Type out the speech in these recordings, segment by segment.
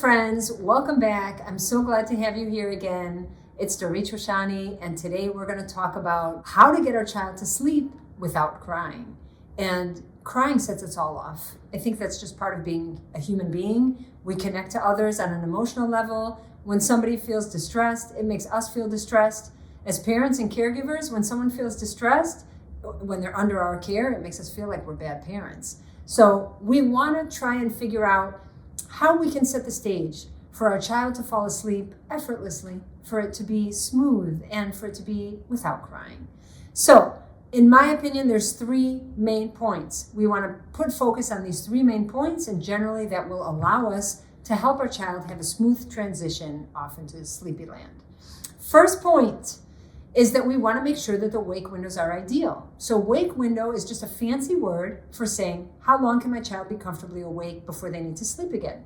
friends, welcome back. I'm so glad to have you here again. It's Dorit Shoshani, and today we're going to talk about how to get our child to sleep without crying. And crying sets us all off. I think that's just part of being a human being. We connect to others on an emotional level. When somebody feels distressed, it makes us feel distressed. As parents and caregivers, when someone feels distressed, when they're under our care, it makes us feel like we're bad parents. So we want to try and figure out how we can set the stage for our child to fall asleep effortlessly, for it to be smooth, and for it to be without crying. So, in my opinion, there's three main points. We want to put focus on these three main points, and generally that will allow us to help our child have a smooth transition off into sleepy land. First point is that we want to make sure that the wake windows are ideal. So wake window is just a fancy word for saying, how long can my child be comfortably awake before they need to sleep again?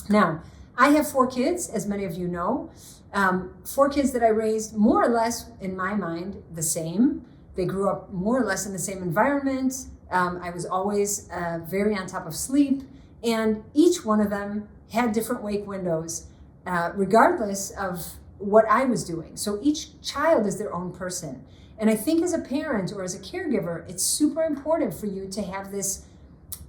Now, I have 4 kids, as many of you know. 4 kids that I raised more or less, in my mind, the same. They grew up more or less in the same environment. I was always very on top of sleep. And each one of them had different wake windows, regardless of what I was doing. So each child is their own person. And I think as a parent or as a caregiver, it's super important for you to have this,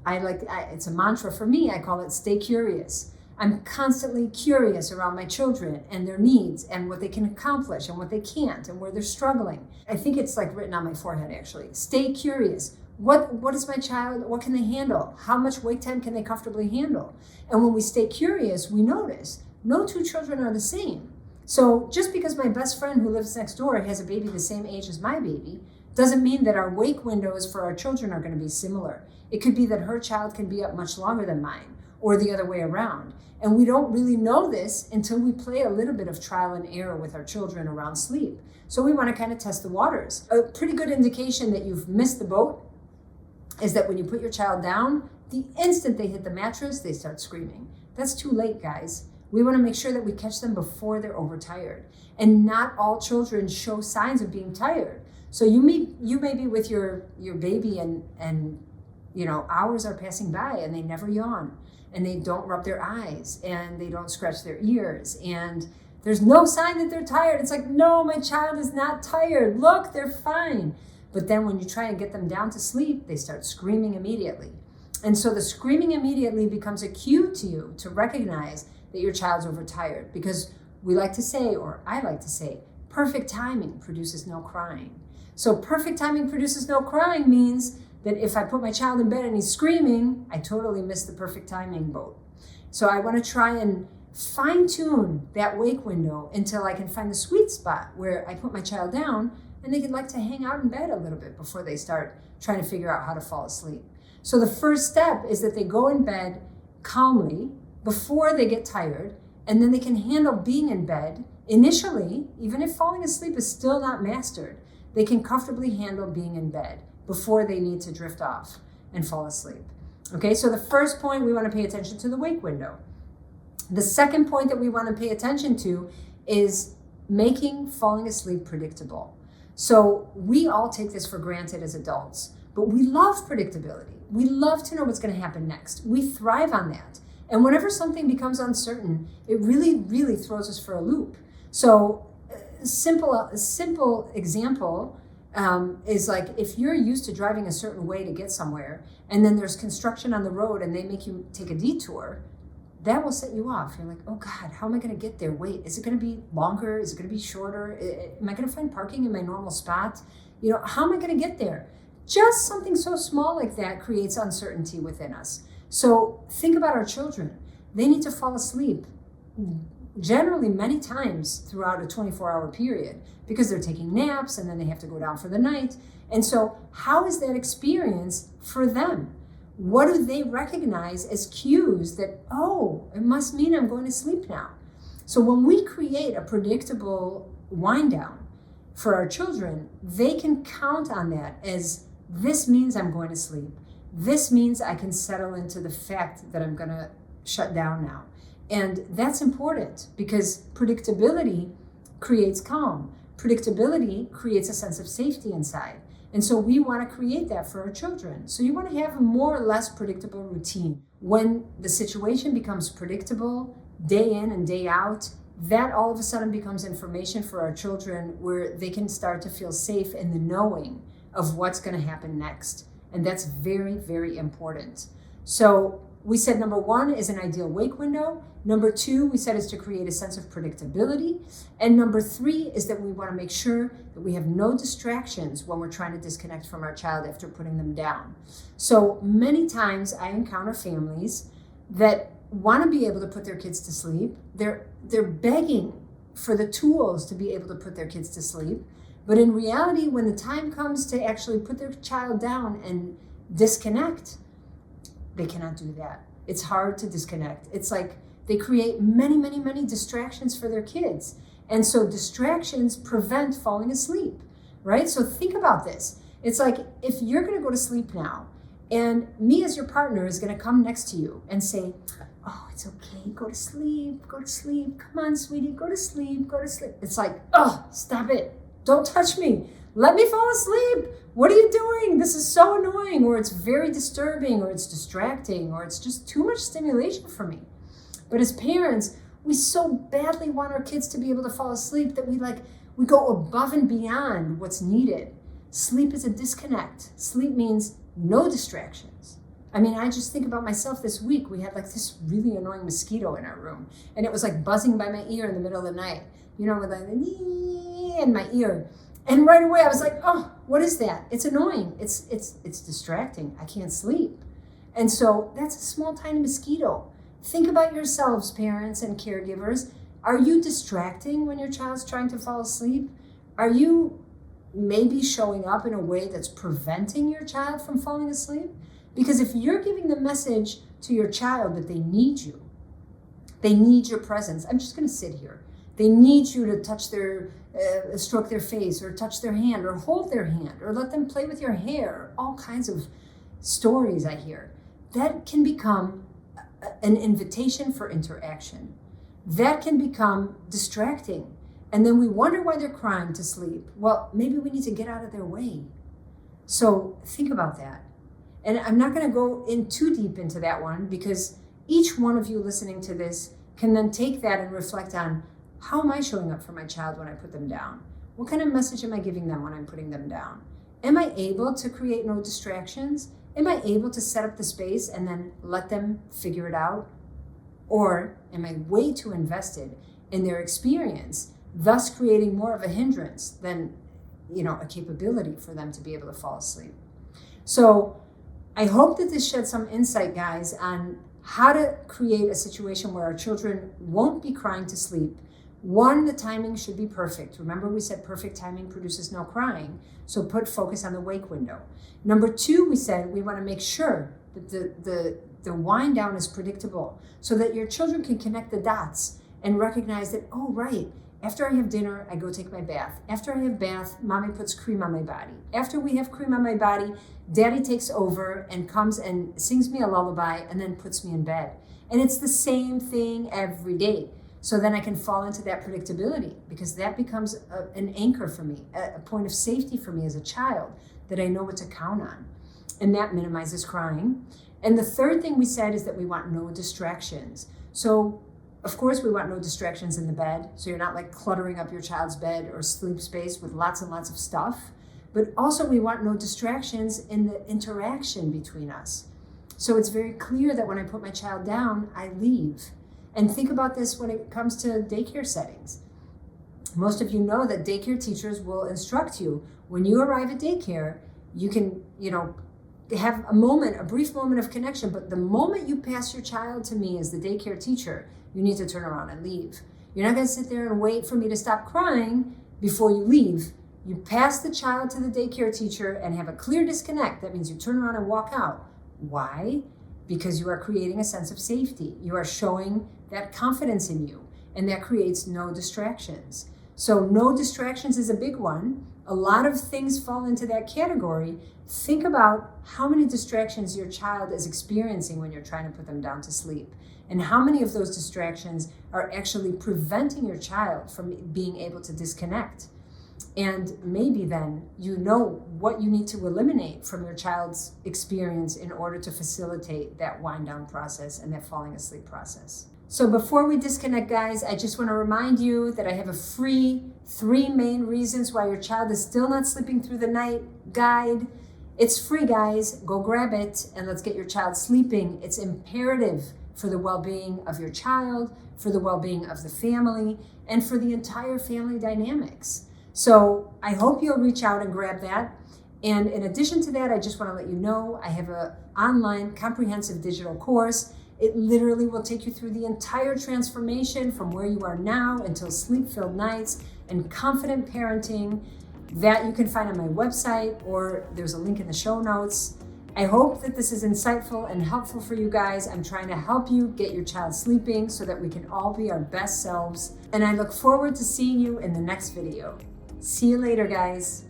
it's a mantra for me, I call it stay curious. I'm constantly curious around my children and their needs and what they can accomplish and what they can't and where they're struggling. I think it's like written on my forehead actually. Stay curious. What is my child, what can they handle? How much wake time can they comfortably handle? And when we stay curious, we notice no 2 children are the same. So just because my best friend who lives next door has a baby the same age as my baby, doesn't mean that our wake windows for our children are going to be similar. It could be that her child can be up much longer than mine, or the other way around. And we don't really know this until we play a little bit of trial and error with our children around sleep. So we want to kind of test the waters. A pretty good indication that you've missed the boat is that when you put your child down, the instant they hit the mattress, they start screaming. That's too late, guys. We want to make sure that we catch them before they're overtired. And not all children show signs of being tired. So you may be with your baby and hours are passing by and they never yawn and they don't rub their eyes and they don't scratch their ears and there's no sign that they're tired. It's like, no, my child is not tired. Look, they're fine. But then when you try and get them down to sleep, they start screaming immediately. And so the screaming immediately becomes a cue to you to recognize that your child's overtired, because we like to say, or I like to say, perfect timing produces no crying. So perfect timing produces no crying means that if I put my child in bed and he's screaming, I totally missed the perfect timing boat. So I want to try and fine tune that wake window until I can find the sweet spot where I put my child down and they can like to hang out in bed a little bit before they start trying to figure out how to fall asleep. So the first step is that they go in bed calmly before they get tired, and then they can handle being in bed initially, even if falling asleep is still not mastered, they can comfortably handle being in bed before they need to drift off and fall asleep. Okay, so the first point, we want to pay attention to the wake window. The second point that we want to pay attention to is making falling asleep predictable. So we all take this for granted as adults, but we love predictability. We love to know what's going to happen next. We thrive on that. And whenever something becomes uncertain, it really, really throws us for a loop. So a simple example is like if you're used to driving a certain way to get somewhere, and then there's construction on the road and they make you take a detour, that will set you off. You're like, oh God, how am I going to get there? Wait, is it going to be longer? Is it going to be shorter? Am I going to find parking in my normal spot? How am I going to get there? Just something so small like that creates uncertainty within us. So think about our children. They need to fall asleep generally many times throughout a 24-hour period because they're taking naps and then they have to go down for the night. And so how is that experience for them? What do they recognize as cues that, oh, it must mean I'm going to sleep now? So when we create a predictable wind down for our children, they can count on that as this means I'm going to sleep. This means I can settle into the fact that I'm going to shut down now. And that's important because predictability creates calm. Predictability creates a sense of safety inside. And so we want to create that for our children. So you want to have a more or less predictable routine. When the situation becomes predictable, day in and day out, that all of a sudden becomes information for our children where they can start to feel safe in the knowing of what's going to happen next. And that's very, very important. So we said number 1 is an ideal wake window. Number 2, we said, is to create a sense of predictability. And number 3 is that we want to make sure that we have no distractions when we're trying to disconnect from our child after putting them down. So many times I encounter families that want to be able to put their kids to sleep. They're begging for the tools to be able to put their kids to sleep. But in reality, when the time comes to actually put their child down and disconnect, they cannot do that. It's hard to disconnect. It's like they create many, many, many distractions for their kids. And so distractions prevent falling asleep, right? So think about this. It's like if you're going to go to sleep now, and me as your partner is going to come next to you and say, oh, it's okay, go to sleep, come on, sweetie, go to sleep. It's like, oh, stop it, don't touch me, let me fall asleep. What are you doing? This is so annoying, or it's very disturbing, or it's distracting, or it's just too much stimulation for me. But as parents, we so badly want our kids to be able to fall asleep that we go above and beyond what's needed. Sleep is a disconnect. Sleep means no distractions. I mean, I just think about myself this week. We had this really annoying mosquito in our room, and it was buzzing by my ear in the middle of the night, with in my ear. And right away I was like, oh, what is that? It's annoying. It's distracting. I can't sleep. And so that's a small, tiny mosquito. Think about yourselves, parents and caregivers. Are you distracting when your child's trying to fall asleep? Are you maybe showing up in a way that's preventing your child from falling asleep? Because if you're giving the message to your child that they need you, they need your presence. I'm just going to sit here. They need you to touch stroke their face, or touch their hand, or hold their hand, or let them play with your hair. All kinds of stories I hear. That can become an invitation for interaction. That can become distracting. And then we wonder why they're crying to sleep. Well, maybe we need to get out of their way. So think about that. And I'm not going to go in too deep into that one, because each one of you listening to this can then take that and reflect on, how am I showing up for my child when I put them down? What kind of message am I giving them when I'm putting them down? Am I able to create no distractions? Am I able to set up the space and then let them figure it out? Or am I way too invested in their experience, thus creating more of a hindrance than, a capability for them to be able to fall asleep? So I hope that this sheds some insight, guys, on how to create a situation where our children won't be crying to sleep. 1, the timing should be perfect. Remember, we said perfect timing produces no crying. So put focus on the wake window. Number 2, we said we want to make sure that the wind down is predictable, so that your children can connect the dots and recognize that, oh, right, after I have dinner, I go take my bath. After I have bath, mommy puts cream on my body. After we have cream on my body, daddy takes over and comes and sings me a lullaby and then puts me in bed. And it's the same thing every day. So then I can fall into that predictability, because that becomes an anchor for me, a point of safety for me as a child, that I know what to count on. And that minimizes crying. And the third thing we said is that we want no distractions. So of course we want no distractions in the bed. So you're not cluttering up your child's bed or sleep space with lots and lots of stuff. But also we want no distractions in the interaction between us. So it's very clear that when I put my child down, I leave. And think about this when it comes to daycare settings. Most of you know that daycare teachers will instruct you, when you arrive at daycare, you can, have a brief moment of connection, but the moment you pass your child to me as the daycare teacher, you need to turn around and leave. You're not going to sit there and wait for me to stop crying before you leave. You pass the child to the daycare teacher and have a clear disconnect. That means you turn around and walk out. Why? Because you are creating a sense of safety. You are showing that confidence in you, and that creates no distractions. So no distractions is a big one. A lot of things fall into that category. Think about how many distractions your child is experiencing when you're trying to put them down to sleep, and how many of those distractions are actually preventing your child from being able to disconnect. And maybe then you know what you need to eliminate from your child's experience in order to facilitate that wind down process and that falling asleep process. So before we disconnect, guys, I just want to remind you that I have a free 3 main reasons why your child is still not sleeping through the night guide. It's free, guys. Go grab it and let's get your child sleeping. It's imperative for the well-being of your child, for the well-being of the family, and for the entire family dynamics. So I hope you'll reach out and grab that. And in addition to that, I just want to let you know I have an online comprehensive digital course. It literally will take you through the entire transformation from where you are now until sleep-filled nights and confident parenting that you can find on my website, or there's a link in the show notes. I hope that this is insightful and helpful for you guys. I'm trying to help you get your child sleeping so that we can all be our best selves. And I look forward to seeing you in the next video. See you later, guys.